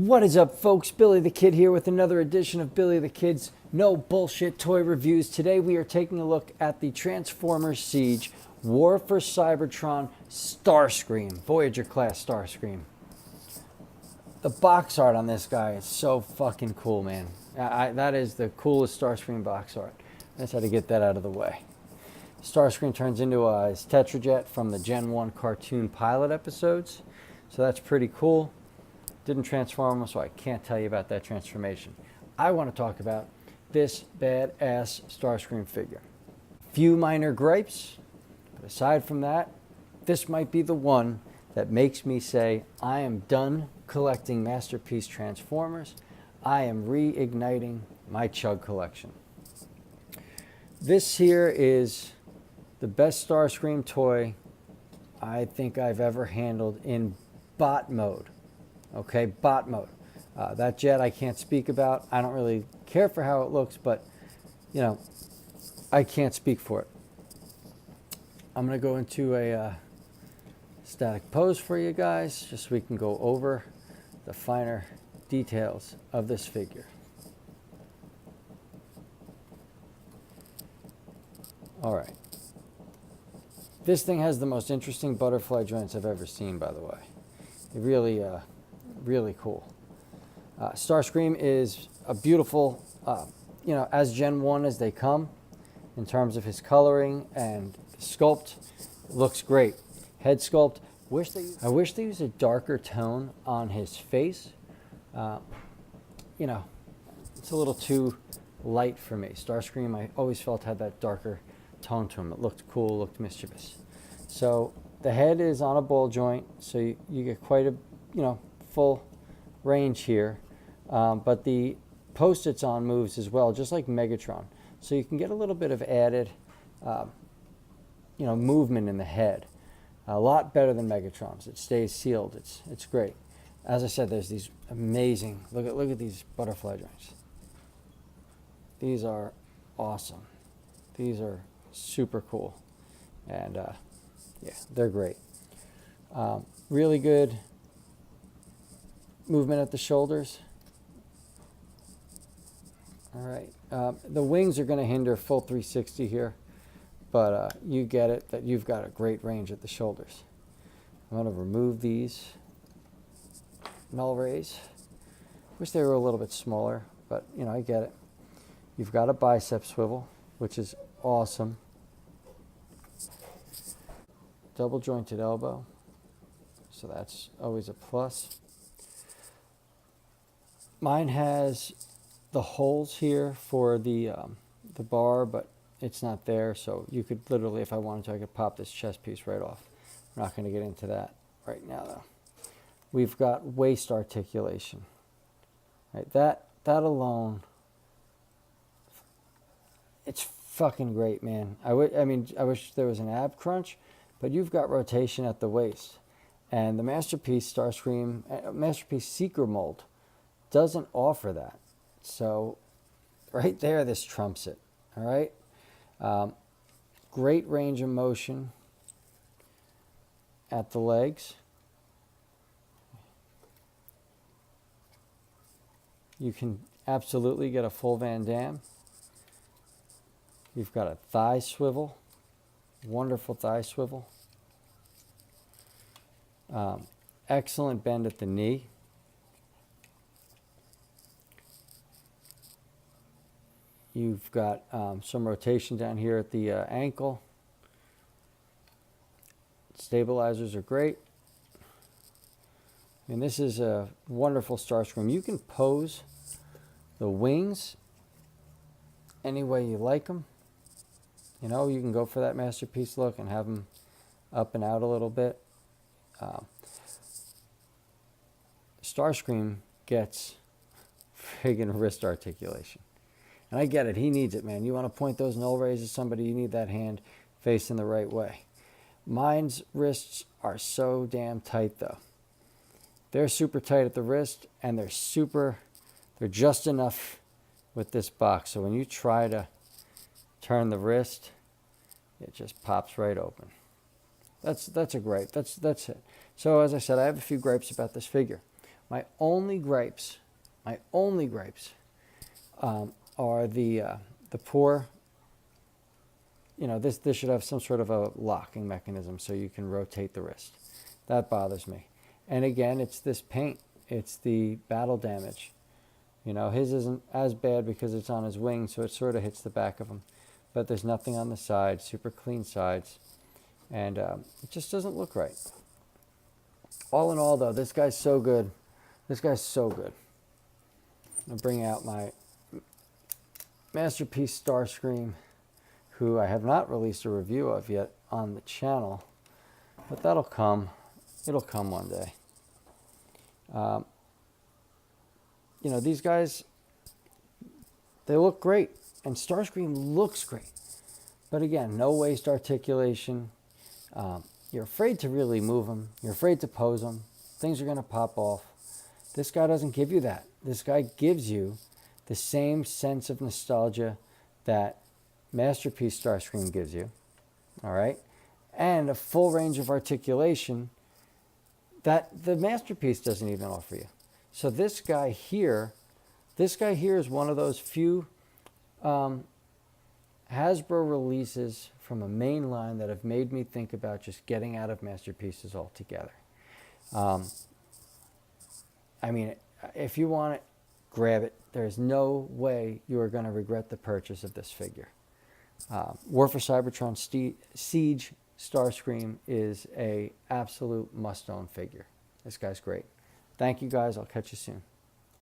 What is up, folks? Billy the Kid here with another edition of Billy the Kid's No Bullshit Toy Reviews. Today we are taking a look at the Transformers Siege War for Cybertron Starscream, Voyager class Starscream. The box art on this guy is so fucking cool, man. That is the coolest Starscream box art. I just had to get that out of the way. Starscream turns into his Tetrajet from the Gen 1 cartoon pilot episodes, so that's pretty cool. Didn't transform him, so I can't tell you about that transformation. I want to talk about this badass Starscream figure. Few minor gripes, but aside from that, this might be the one that makes me say, I am done collecting Mastrpiece Transformers. I am reigniting my Chug collection. This here is the best Starscream toy I think I've ever handled in bot mode. Okay, bot mode. That jet I can't speak about. I don't really care for how it looks, but, you know, I can't speak for it. I'm going to go into a static pose for you guys, just so we can go over the finer details of this figure. All right. This thing has the most interesting butterfly joints I've ever seen, by the way. It really... really cool. Starscream is a beautiful, as Gen 1 as they come in terms of his coloring and sculpt. Looks great. Head sculpt. I wish they used a darker tone on his face. It's a little too light for me. Starscream, I always felt, had that darker tone to him. It looked cool, looked mischievous. So the head is on a ball joint, so you get quite a, full range here, but the post it's on moves as well, just like Megatron, so you can get a little bit of added movement in the head. A lot better than Megatron's. It stays sealed. It's great. As I said, there's these amazing, look at these butterfly joints. These are awesome. These are super cool, and yeah, they're great. Really good movement at the shoulders. All right. The wings are going to hinder full 360 here, but you get it that you've got a great range at the shoulders. I'm going to remove these null rays. Wish they were a little bit smaller, but I get it. You've got a bicep swivel, which is awesome. Double jointed elbow, so that's always a plus. Mine has the holes here for the bar, but it's not there, so you could literally, if I wanted to, I could pop this chest piece right off. I'm not going to get into that right now, though. We've got waist articulation. Right, that alone, it's fucking great, man. I wish there was an ab crunch, but you've got rotation at the waist, and the Mastrpiece Starscream, Mastrpiece Seeker mold doesn't offer that. So right there, this trumps it. All right. Great range of motion at the legs. You can absolutely get a full Van Damme. You've got a thigh swivel, wonderful thigh swivel. Excellent bend at the knee. You've got some rotation down here at the ankle. Stabilizers are great. And this is a wonderful Starscream. You can pose the wings any way you like them. You can go for that Mastrpiece look and have them up and out a little bit. Starscream gets friggin' wrist articulation. And I get it. He needs it, man. You want to point those null rays at somebody, you need that hand facing the right way. Mine's wrists are so damn tight, though. They're super tight at the wrist, and they're just enough with this box. So when you try to turn the wrist, it just pops right open. That's a gripe. That's it. So as I said, I have a few gripes about this figure. My only gripes are the poor. You know, this should have some sort of a locking mechanism so you can rotate the wrist. That bothers me. And again, it's this paint. It's the battle damage. You know, his isn't as bad because it's on his wing, so it sort of hits the back of him. But there's nothing on the sides, super clean sides. And it just doesn't look right. All in all, though, this guy's so good. This guy's so good. I'm going to bring out my Mastrpiece Starscream, who I have not released a review of yet on the channel. But that'll come. It'll come one day. You know, these guys, they look great. And Starscream looks great. But again, no waist articulation. You're afraid to really move them. You're afraid to pose them. Things are going to pop off. This guy doesn't give you that. This guy gives you the same sense of nostalgia that Mastrpiece Starscream gives you. All right? And a full range of articulation that the Mastrpiece doesn't even offer you. So this guy here is one of those few Hasbro releases from a main line that have made me think about just getting out of Masterpieces altogether. I mean, if you want it, grab it. There's no way you are going to regret the purchase of this figure. War for Cybertron Siege Starscream is a absolute must-own figure. This guy's great. Thank you, guys. I'll catch you soon.